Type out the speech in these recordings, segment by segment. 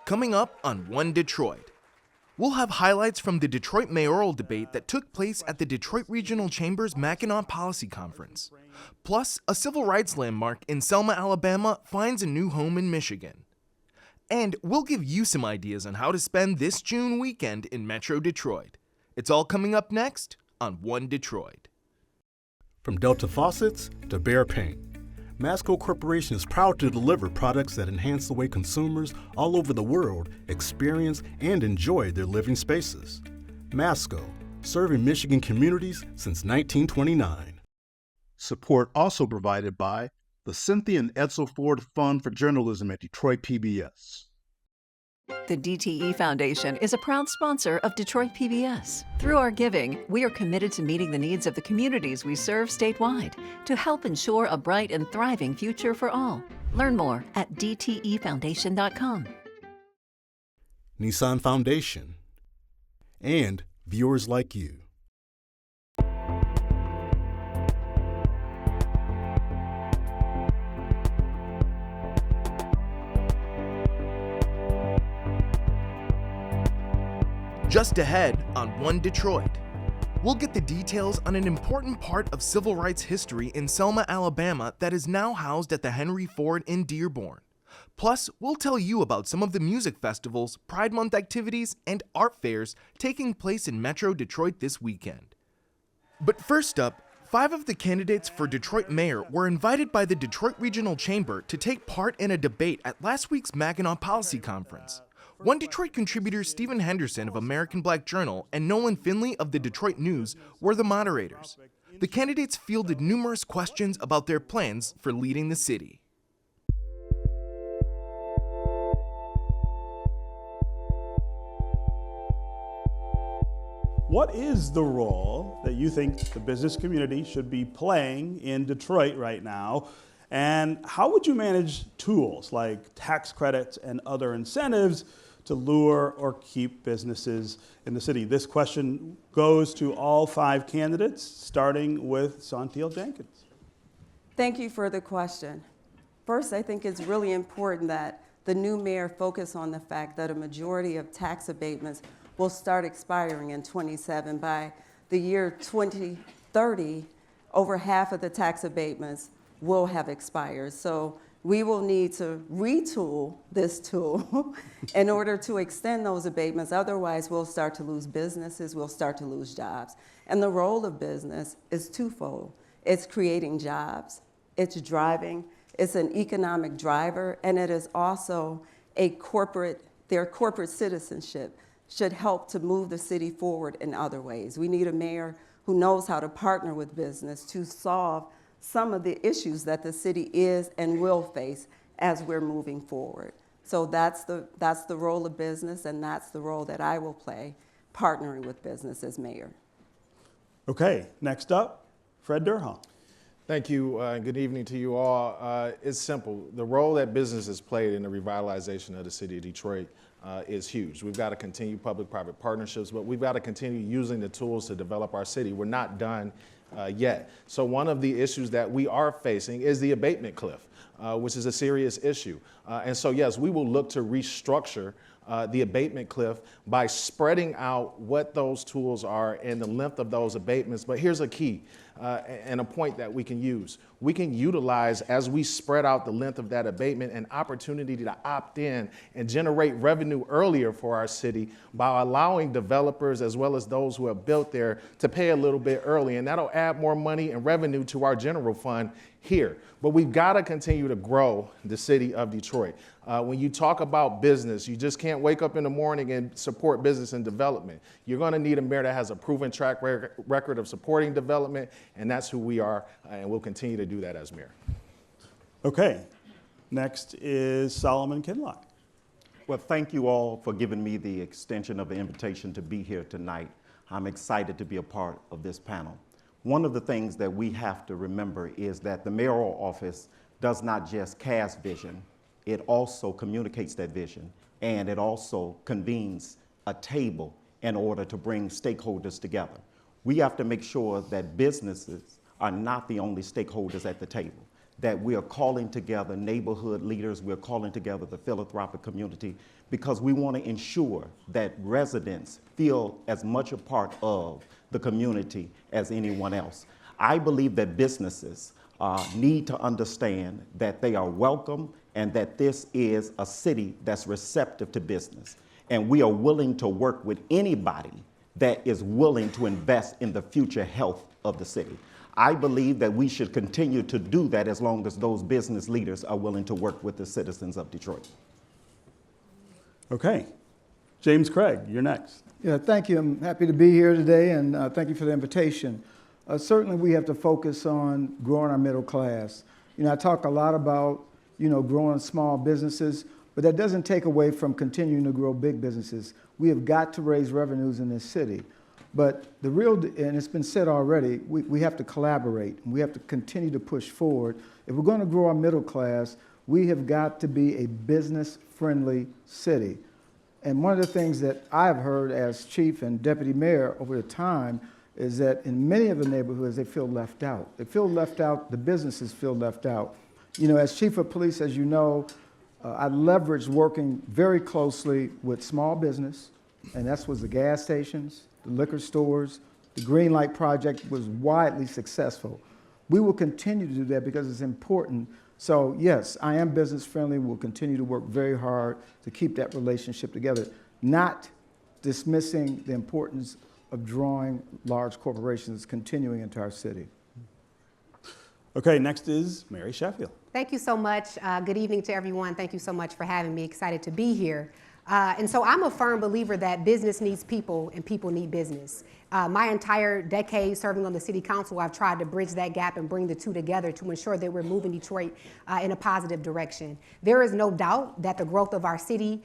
Coming up on One Detroit, we'll have highlights from the Detroit mayoral debate that took place at the Detroit Regional Chamber's Mackinac Policy Conference. Plus, a civil rights landmark in Selma, Alabama finds a new home in Michigan. And we'll give you some ideas on how to spend this June weekend in Metro Detroit. It's all coming up next on One Detroit. From Delta faucets to Behr paint, Masco Corporation is proud to deliver products that enhance the way consumers all over the world experience and enjoy their living spaces. Masco, serving Michigan communities since 1929. Support also provided by the Cynthia and Edsel Ford Fund for Journalism at Detroit PBS. The DTE Foundation is a proud sponsor of Detroit PBS. Through our giving, we are committed to meeting the needs of the communities we serve statewide to help ensure a bright and thriving future for all. Learn more at dtefoundation.com. Nissan Foundation, and viewers like you. Just ahead on One Detroit, we'll get the details on an important part of civil rights history in Selma, Alabama that is now housed at the Henry Ford in Dearborn. Plus, we'll tell you about some of the music festivals, Pride Month activities, and art fairs taking place in Metro Detroit this weekend. But first up, 5 of the candidates for Detroit mayor were invited by the Detroit Regional Chamber to take part in a debate at last week's Mackinac Policy Conference. One Detroit contributor Stephen Henderson of American Black Journal and Nolan Finley of the Detroit News were the moderators. The candidates fielded numerous questions about their plans for leading the city. What is the role that you think the business community should be playing in Detroit right now? And how would you manage tools like tax credits and other incentives to lure or keep businesses in the city? This question goes to all 5 candidates, starting with Saunteel Jenkins. Thank you for the question. First, I think it's really important that the new mayor focus on the fact that a majority of tax abatements will start expiring in 27. By the year 2030, over half of the tax abatements will have expired. So we will need to retool this tool in order to extend those abatements. Otherwise, we'll start to lose businesses, we'll start to lose jobs. And the role of business is twofold. It's creating jobs, it's driving, it's an economic driver, and it is also their corporate citizenship should help to move the city forward in other ways. We need a mayor who knows how to partner with business to solve some of the issues that the city is and will face as we're moving forward. So that's the role of business, and that's the role that I will play, partnering with business as mayor. Okay, next up, Fred Durhal. Thank you, and good evening to you all. It's simple. The role that business has played in the revitalization of the city of Detroit is huge. We've got to continue public-private partnerships, but we've got to continue using the tools to develop our city. We're not done yet. So one of the issues that we are facing is the abatement cliff, which is a serious issue. And so yes, we will look to restructure the abatement cliff by spreading out what those tools are and the length of those abatements. But here's a key and a point that we can use. We can utilize, as we spread out the length of that abatement, an opportunity to opt in and generate revenue earlier for our city by allowing developers as well as those who have built there to pay a little bit early. And that'll add more money and revenue to our general fund here. But we've got to continue to grow the city of Detroit. When you talk about business, you just can't wake up in the morning and support business and development. You're going to need a mayor that has a proven track record of supporting development, and that's who we are, and we'll continue to do that as mayor. Okay, next is Solomon Kinloch. Well, thank you all for giving me the extension of the invitation to be here tonight. I'm excited to be a part of this panel. One of the things that we have to remember is that the mayoral office does not just cast vision, it also communicates that vision, and it also convenes a table in order to bring stakeholders together. We have to make sure that businesses are not the only stakeholders at the table, that we are calling together neighborhood leaders, we're calling together the philanthropic community, because we want to ensure that residents feel as much a part of the community as anyone else. I believe that businesses need to understand that they are welcome and that this is a city that's receptive to business. And we are willing to work with anybody that is willing to invest in the future health of the city. I believe that we should continue to do that as long as those business leaders are willing to work with the citizens of Detroit. Okay. James Craig, you're next. Yeah, thank you. I'm happy to be here today, and thank you for the invitation. Certainly, we have to focus on growing our middle class. I talk a lot about, growing small businesses, but that doesn't take away from continuing to grow big businesses. We have got to raise revenues in this city. But and it's been said already, we have to collaborate, and we have to continue to push forward. If we're going to grow our middle class, we have got to be a business-friendly city. And one of the things that I've heard as chief and deputy mayor over the time is that in many of the neighborhoods, they feel left out. They feel left out, the businesses feel left out. As chief of police, as you know, I leveraged working very closely with small business, and that was the gas stations, the liquor stores. The Green Light Project was widely successful. We will continue to do that because it's important. So yes, I am business friendly. We'll continue to work very hard to keep that relationship together, not dismissing the importance of drawing large corporations continuing into our city. Okay, next is Mary Sheffield. Thank you so much. Good evening to everyone. Thank you so much for having me. Excited to be here. And so I'm a firm believer that business needs people and people need business. My entire decade serving on the city council, I've tried to bridge that gap and bring the two together to ensure that we're moving Detroit in a positive direction. There is no doubt that the growth of our city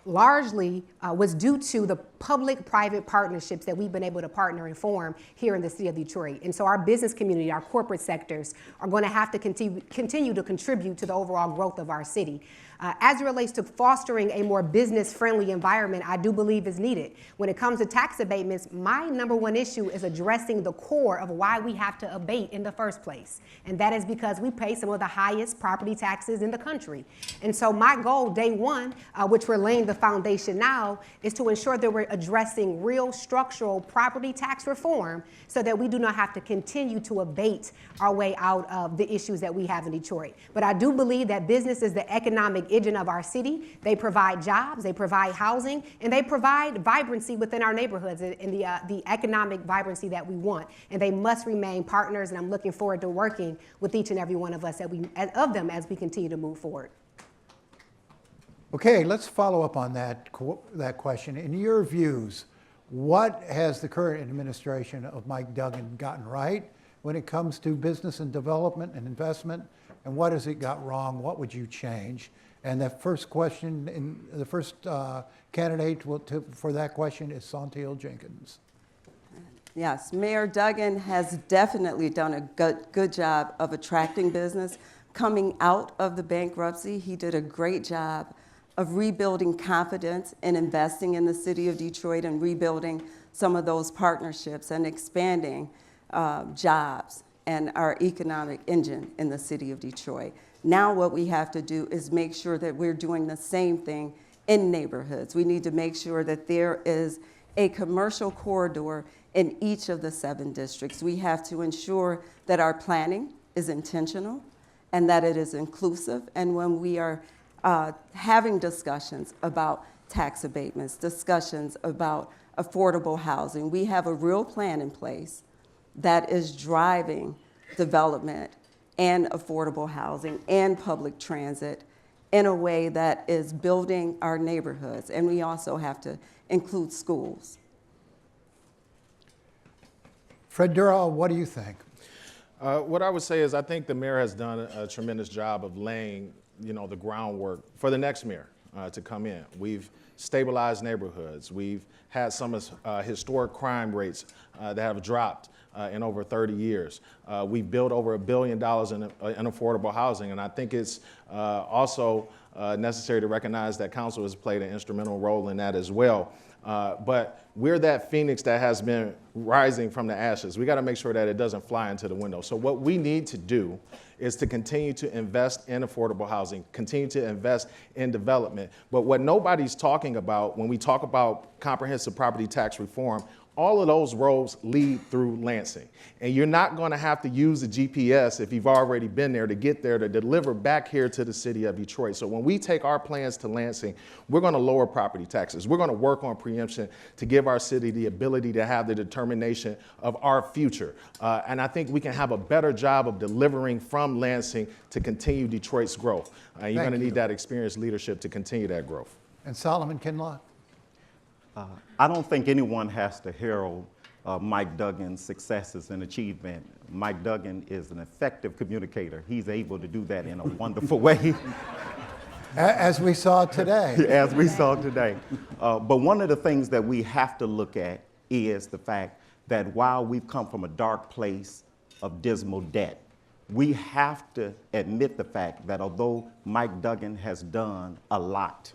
largely was due to the public-private partnerships that we've been able to partner and form here in the city of Detroit. And so our business community, our corporate sectors are going to have to continue to contribute to the overall growth of our city. As it relates to fostering a more business-friendly environment, I do believe is needed. When it comes to tax abatements, my number one issue is addressing the core of why we have to abate in the first place. And that is because we pay some of the highest property taxes in the country. And so my goal, day one, which we're laying the foundation now, is to ensure that we're addressing real structural property tax reform so that we do not have to continue to abate our way out of the issues that we have in Detroit. But I do believe that business is the economic engine of our city. They provide jobs, they provide housing, and they provide vibrancy within our neighborhoods and the economic vibrancy that we want. And they must remain partners, and I'm looking forward to working with each and every one of us as we continue to move forward. Okay, let's follow up on that question. In your views, what has the current administration of Mike Duggan gotten right when it comes to business and development and investment, and what has it got wrong? What would you change? And the first question, the first candidate for that question is Saunteel Jenkins. Yes, Mayor Duggan has definitely done a good job of attracting business. Coming out of the bankruptcy, he did a great job of rebuilding confidence and investing in the city of Detroit and rebuilding some of those partnerships and expanding jobs and our economic engine in the city of Detroit. Now what we have to do is make sure that we're doing the same thing in neighborhoods. We need to make sure that there is a commercial corridor in each of the 7 districts. We have to ensure that our planning is intentional and that it is inclusive. And when we are having discussions about tax abatements, discussions about affordable housing, we have a real plan in place that is driving development and affordable housing and public transit in a way that is building our neighborhoods. And we also have to include schools. Fred Durhal, what do you think? What I would say is I think the mayor has done a tremendous job of laying, the groundwork for the next mayor to come in. We've stabilized neighborhoods. We've had some historic crime rates that have dropped in over 30 years. We've built over $1 billion in affordable housing, and I think it's also necessary to recognize that council has played an instrumental role in that as well. But we're that phoenix that has been rising from the ashes. We got to make sure that it doesn't fly into the window. So what we need to do is to continue to invest in affordable housing, continue to invest in development. But what nobody's talking about when we talk about comprehensive property tax reform, all of those roads lead through Lansing. And you're not going to have to use the GPS if you've already been there to get there to deliver back here to the city of Detroit. So when we take our plans to Lansing, we're going to lower property taxes. We're going to work on preemption to give our city the ability to have the determination of our future. And I think we can have a better job of delivering from Lansing to continue Detroit's growth. You're going to need that experienced leadership to continue that growth. And Solomon Kinloch? I don't think anyone has to herald Mike Duggan's successes and achievement. Mike Duggan is an effective communicator. He's able to do that in a wonderful way. As we saw today. As we saw today. But one of the things that we have to look at is the fact that while we've come from a dark place of dismal debt, we have to admit the fact that although Mike Duggan has done a lot,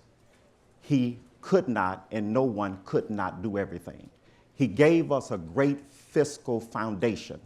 he could not, and no one could not do everything. He gave us a great fiscal foundation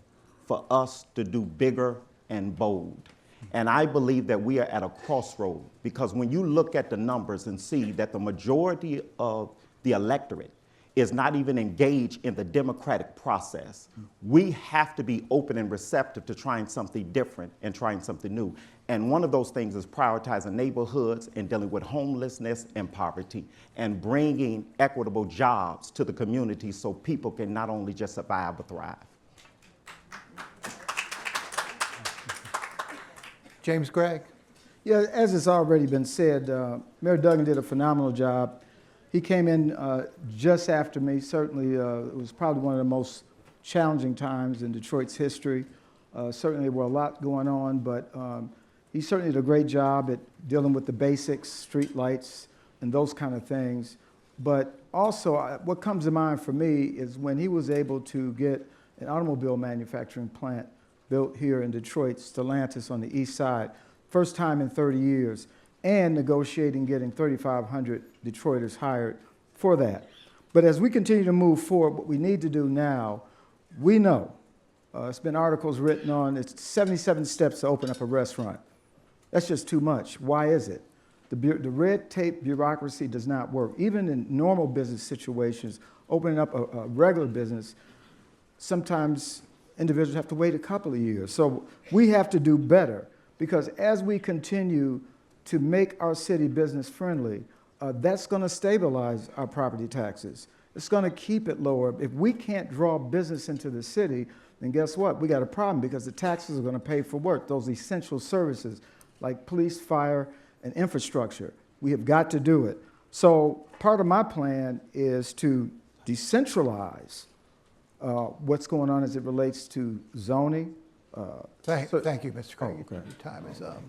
for us to do bigger and bold. And I believe that we are at a crossroad, because when you look at the numbers and see that the majority of the electorate is not even engaged in the democratic process, we have to be open and receptive to trying something different and trying something new. And one of those things is prioritizing neighborhoods and dealing with homelessness and poverty and bringing equitable jobs to the community so people can not only just survive but thrive. James Gregg? Yeah, as has already been said, Mayor Duggan did a phenomenal job. He came in just after me. Certainly, it was probably one of the most challenging times in Detroit's history. Certainly, there were a lot going on, but he certainly did a great job at dealing with the basics, street lights, and those kind of things. But also, what comes to mind for me is when he was able to get an automobile manufacturing plant built here in Detroit, Stellantis on the east side, first time in 30 years, and negotiating getting 3,500 Detroiters hired for that. But as we continue to move forward, what we need to do now, we know, it's been articles written on, it's 77 steps to open up a restaurant. That's just too much. Why is it? The red tape bureaucracy does not work. Even in normal business situations, opening up a regular business, sometimes individuals have to wait a couple of years. So we have to do better, because as we continue to make our city business friendly, that's going to stabilize our property taxes. It's going to keep it lower. If we can't draw business into the city, then guess what? We got a problem, because the taxes are going to pay for work, those essential services like police, fire, and infrastructure. We have got to do it. So part of my plan is to decentralize what's going on as it relates to zoning. Thank you, Mr. Craig. Oh, okay. Your time is up.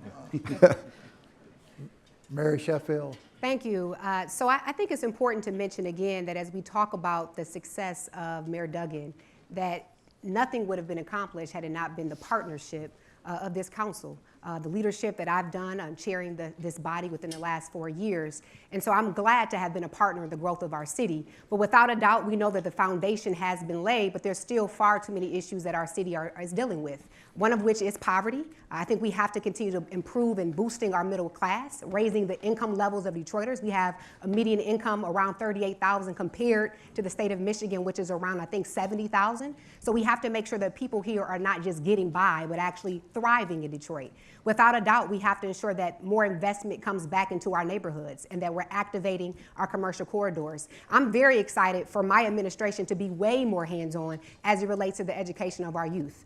Mary Sheffield. Thank you. So I think it's important to mention again that as we talk about the success of Mayor Duggan, that nothing would have been accomplished had it not been the partnership of this council. The leadership that I've done on chairing this body within the last 4 years. And so I'm glad to have been a partner in the growth of our city. But without a doubt, we know that the foundation has been laid, but there's still far too many issues that our city is dealing with. One of which is poverty. I think we have to continue to improve in boosting our middle class, raising the income levels of Detroiters. We have a median income around $38,000 compared to the state of Michigan, which is around, I think, $70,000. So we have to make sure that people here are not just getting by, but actually thriving in Detroit. Without a doubt, we have to ensure that more investment comes back into our neighborhoods and that we're activating our commercial corridors. I'm very excited for my administration to be way more hands-on as it relates to the education of our youth.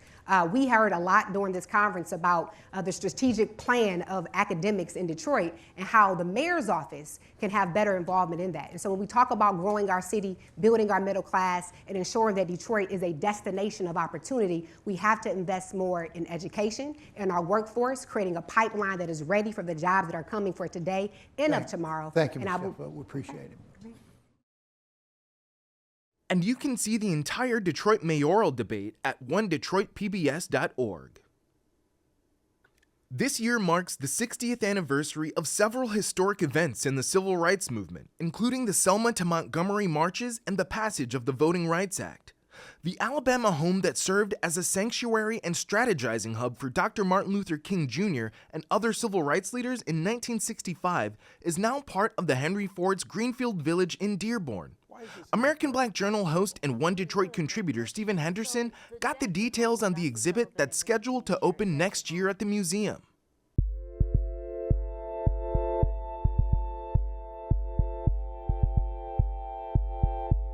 We heard a lot during this conference about the strategic plan of academics in Detroit and how the mayor's office can have better involvement in that. And so when we talk about growing our city, building our middle class, and ensuring that Detroit is a destination of opportunity, we have to invest more in education, in our workforce, creating a pipeline that is ready for the jobs that are coming for today and of tomorrow. Thank you, Ms. Sheffield. We appreciate it. And you can see the entire Detroit mayoral debate at onedetroitpbs.org. This year marks the 60th anniversary of several historic events in the civil rights movement, including the Selma to Montgomery marches and the passage of the Voting Rights Act. The Alabama home that served as a sanctuary and strategizing hub for Dr. Martin Luther King Jr. and other civil rights leaders in 1965 is now part of the Henry Ford's Greenfield Village in Dearborn. American Black Journal host and One Detroit contributor Stephen Henderson got the details on the exhibit that's scheduled to open next year at the museum.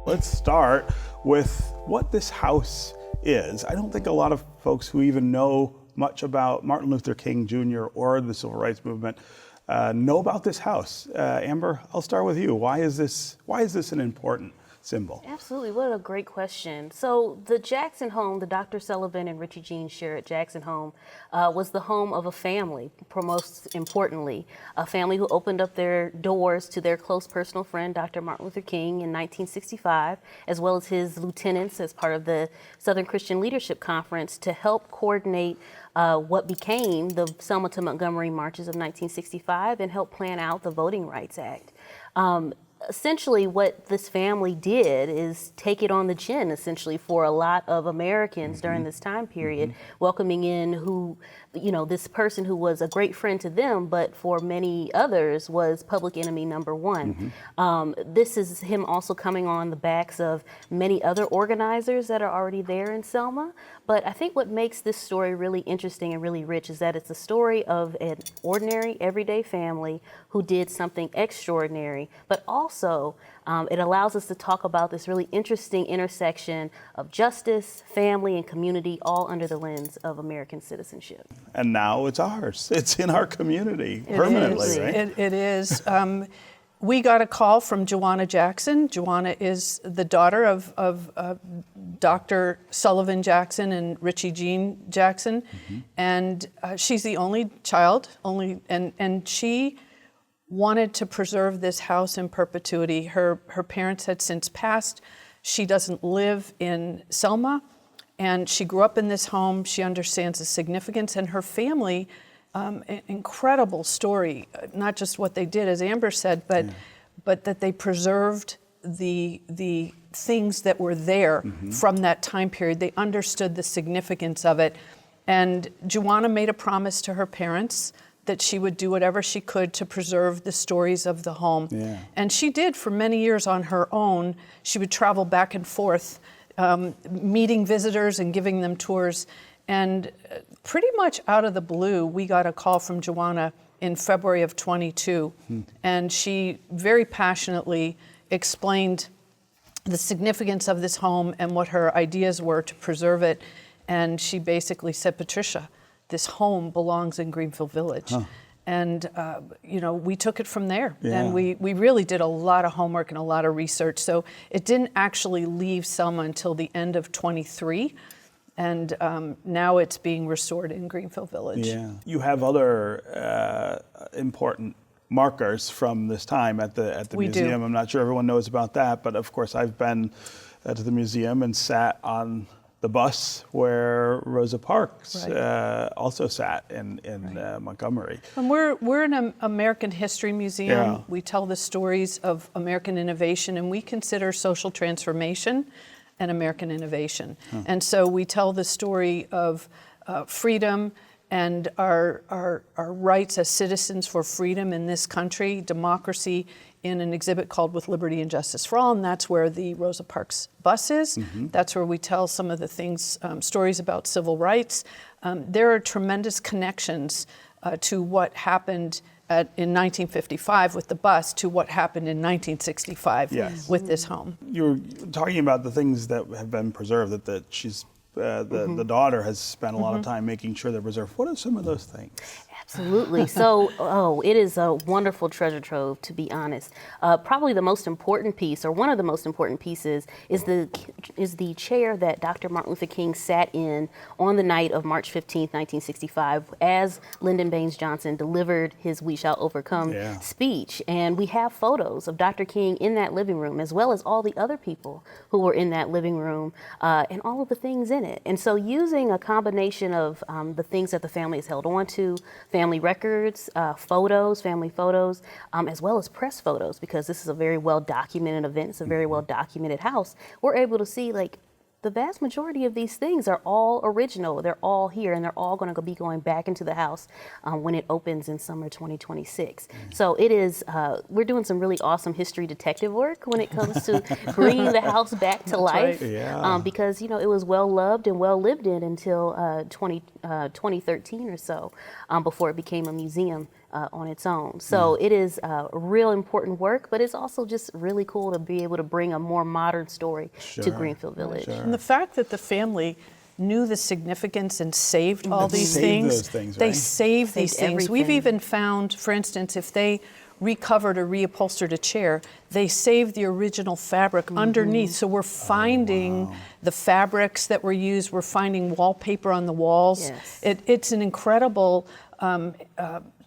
Let's start with what this house is. I don't think a lot of folks who even know much about Martin Luther King Jr. or the civil rights movement know about this house. Amber, I'll start with you. Why is this an important symbol? Absolutely, what a great question. So the Jackson home, the Dr. Sullivan and Richie Jean Sherritt Jackson home, was the home of a family, most importantly, a family who opened up their doors to their close personal friend, Dr. Martin Luther King in 1965, as well as his lieutenants as part of the Southern Christian Leadership Conference to help coordinate what became the Selma to Montgomery marches of 1965 and help plan out the Voting Rights Act. Essentially what this family did is take it on the chin, essentially, for a lot of Americans during this time period, welcoming in this person who was a great friend to them, but for many others was public enemy number one. This is him also coming on the backs of many other organizers that are already there in Selma. But I think what makes this story really interesting and really rich is that it's a story of an ordinary, everyday family who did something extraordinary, but also it allows us to talk about this really interesting intersection of justice, family, and community, all under the lens of American citizenship. And now it's ours. It's in our community permanently, right? It is. We got a call from Joanna Jackson. Joanna is the daughter of Dr. Sullivan Jackson and Richie Jean Jackson, and she's the only child, and she wanted to preserve this house in perpetuity. Her parents had since passed. She doesn't live in Selma, and she grew up in this home. She understands the significance, and her family, an incredible story, not just what they did, as Amber said, but that they preserved the things that were there from that time period. They understood the significance of it. And Joanna made a promise to her parents that she would do whatever she could to preserve the stories of the home. And she did for many years on her own. She would travel back and forth, meeting visitors and giving them tours. And pretty much out of the blue, we got a call from Joanna in February of 22. And she very passionately explained the significance of this home and what her ideas were to preserve it. And she basically said, Patricia, this home belongs in Greenfield Village. And, we took it from there. And we really did a lot of homework and a lot of research. So it didn't actually leave Selma until the end of 23. And now it's being restored in Greenfield Village. You have other important markers from this time at the museum. I'm not sure everyone knows about that, but of course I've been to the museum and sat on the bus where Rosa Parks also sat in Montgomery. And we're an American history museum. We tell the stories of American innovation, and we consider social transformation and American innovation. And so we tell the story of freedom and our rights as citizens for freedom in this country, democracy, in an exhibit called With Liberty and Justice for All, and that's where the Rosa Parks bus is. That's where we tell some of the things, stories about civil rights. There are tremendous connections to what happened in 1955 with the bus to what happened in 1965 with this home. You're talking about the things that have been preserved, that she's the daughter has spent a lot of time making sure they're preserved. What are some of those things? Absolutely. So, it is a wonderful treasure trove, to be honest. Probably the most important piece, or one of the most important pieces, is the chair that Dr. Martin Luther King sat in on the night of March 15th, 1965, as Lyndon Baines Johnson delivered his "We Shall Overcome" speech. And we have photos of Dr. King in that living room, as well as all the other people who were in that living room, and all of the things in it. And so using a combination of the things that the family has held on to, family records, family photos, as well as press photos, because this is a very well documented event, it's a very well documented house, we're able to see the vast majority of these things are all original. They're all here, and they're all going to be going back into the house when it opens in summer 2026. So it is, we're doing some really awesome history detective work when it comes to bringing the house back to life. Right. Because, it was well loved and well lived in until 2013 or so, before it became a museum on its own. So it is real important work, but it's also just really cool to be able to bring a more modern story to Greenfield Village. And the fact that the family knew the significance and saved all these things, they saved these things. We've even found, for instance, if they recovered or reupholstered a chair, they saved the original fabric underneath. So we're finding the fabrics that were used, we're finding wallpaper on the walls. It's an incredible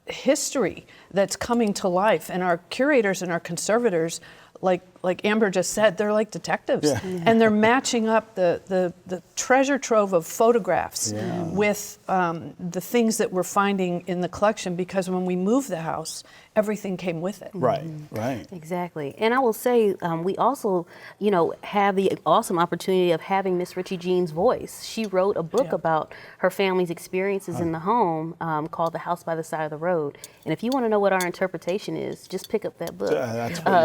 history that's coming to life, and our curators and our conservators, like Amber just said, they're like detectives, and they're matching up the treasure trove of photographs with the things that we're finding in the collection, because when we moved the house, everything came with it. Right. Exactly. And I will say, we also, have the awesome opportunity of having Miss Richie Jean's voice. She wrote a book about her family's experiences in the home, called The House by the Side of the Road. And if you want to know what our interpretation is, just pick up that book.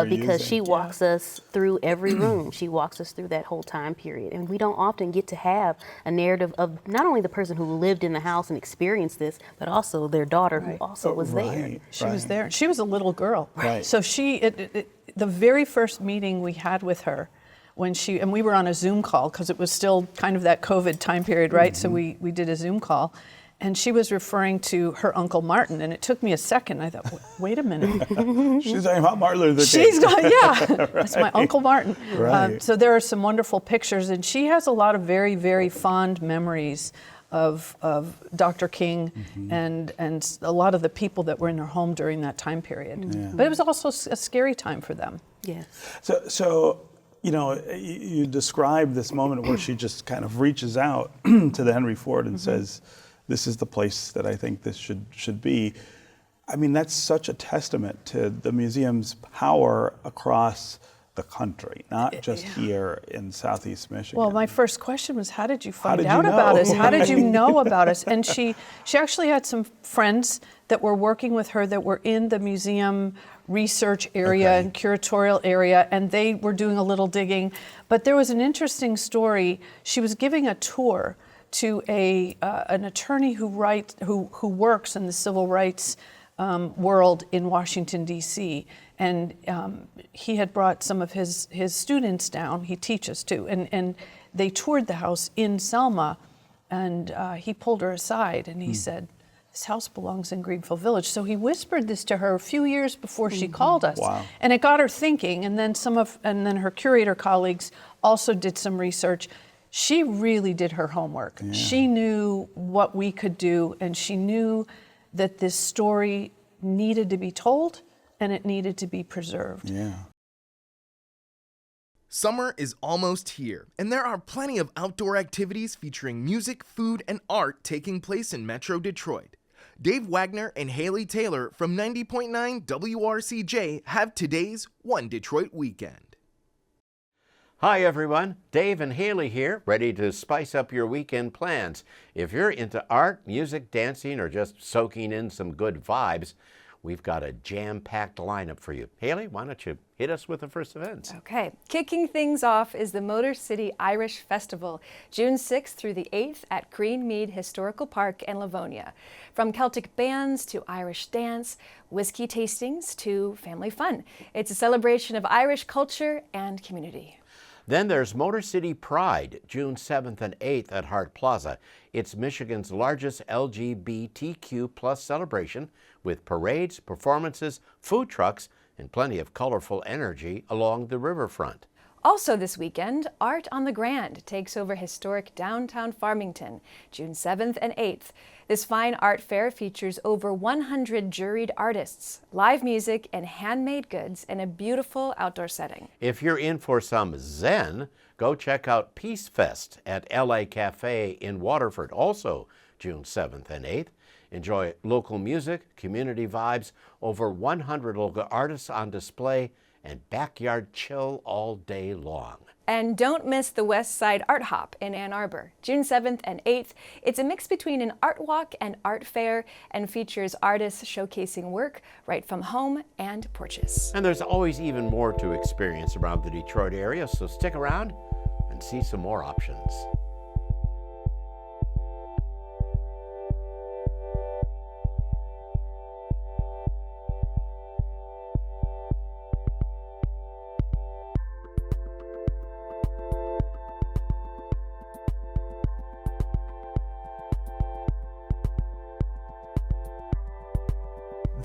Because she walks us through every room. She walks us through that whole time period. And we don't often get to have a narrative of not only the person who lived in the house and experienced this, but also their daughter who also was there. She was there. She was a little girl. Right. So the very first meeting we had with her, and we were on a Zoom call because it was still kind of that COVID time period, right? So we did a Zoom call, and she was referring to her Uncle Martin, and it took me a second. I thought, wait a minute. She's talking about Martin Luther King. That's my Uncle Martin. Right. So there are some wonderful pictures, and she has a lot of very, very fond memories of Dr. King and a lot of the people that were in her home during that time period. But it was also a scary time for them. Yes. So you described this moment where she just kind of reaches out to the Henry Ford and says, "This is the place that I think this should be." I mean, that's such a testament to the museum's power across the country, not just here in Southeast Michigan. Well, my first question was, how did you find out about us? How did you know about us? And she actually had some friends that were working with her that were in the museum research area and curatorial area, and they were doing a little digging. But there was an interesting story. She was giving a tour to an attorney who works in the civil rights world in Washington, D.C., and he had brought some of his students down. He teaches too, and they toured the house in Selma, and he pulled her aside and he said, "This house belongs in Greenfield Village." So he whispered this to her a few years before she called us, and it got her thinking. And then her curator colleagues also did some research. She really did her homework. She knew what we could do, and she knew that this story needed to be told and it needed to be preserved. Summer is almost here, and there are plenty of outdoor activities featuring music, food, and art taking place in Metro Detroit. Dave Wagner and Haley Taylor from 90.9 WRCJ have today's One Detroit Weekend. Hi everyone, Dave and Haley here, ready to spice up your weekend plans. If you're into art, music, dancing, or just soaking in some good vibes, we've got a jam-packed lineup for you. Haley, why don't you hit us with the first events? Okay, kicking things off is the Motor City Irish Festival, June 6th through the 8th at Greenmead Historical Park in Livonia. From Celtic bands to Irish dance, whiskey tastings to family fun. It's a celebration of Irish culture and community. Then there's Motor City Pride, June 7th and 8th at Hart Plaza. It's Michigan's largest LGBTQ plus celebration with parades, performances, food trucks, and plenty of colorful energy along the riverfront. Also this weekend, Art on the Grand takes over historic downtown Farmington, June 7th and 8th. This fine art fair features over 100 juried artists, live music, and handmade goods in a beautiful outdoor setting. If you're in for some zen, go check out Peace Fest at LA Cafe in Waterford, also June 7th and 8th. Enjoy local music, community vibes, over 100 local artists on display, and backyard chill all day long. And don't miss the West Side Art Hop in Ann Arbor, June 7th and 8th. It's a mix between an art walk and art fair and features artists showcasing work right from home and porches. And there's always even more to experience around the Detroit area, so stick around and see some more options.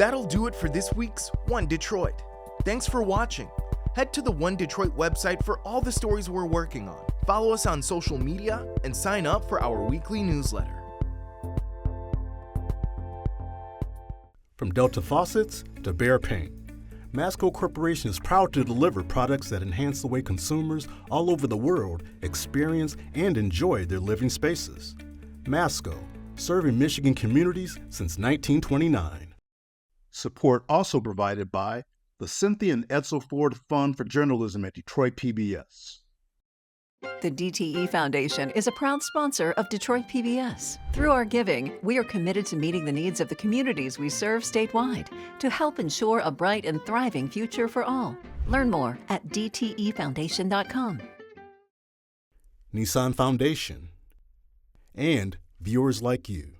That'll do it for this week's One Detroit. Thanks for watching. Head to the One Detroit website for all the stories we're working on. Follow us on social media and sign up for our weekly newsletter. From Delta Faucets to Behr Paint, Masco Corporation is proud to deliver products that enhance the way consumers all over the world experience and enjoy their living spaces. Masco, serving Michigan communities since 1929. Support also provided by the Cynthia and Edsel Ford Fund for Journalism at Detroit PBS. The DTE Foundation is a proud sponsor of Detroit PBS. Through our giving, we are committed to meeting the needs of the communities we serve statewide to help ensure a bright and thriving future for all. Learn more at dtefoundation.com. Nissan Foundation, and viewers like you.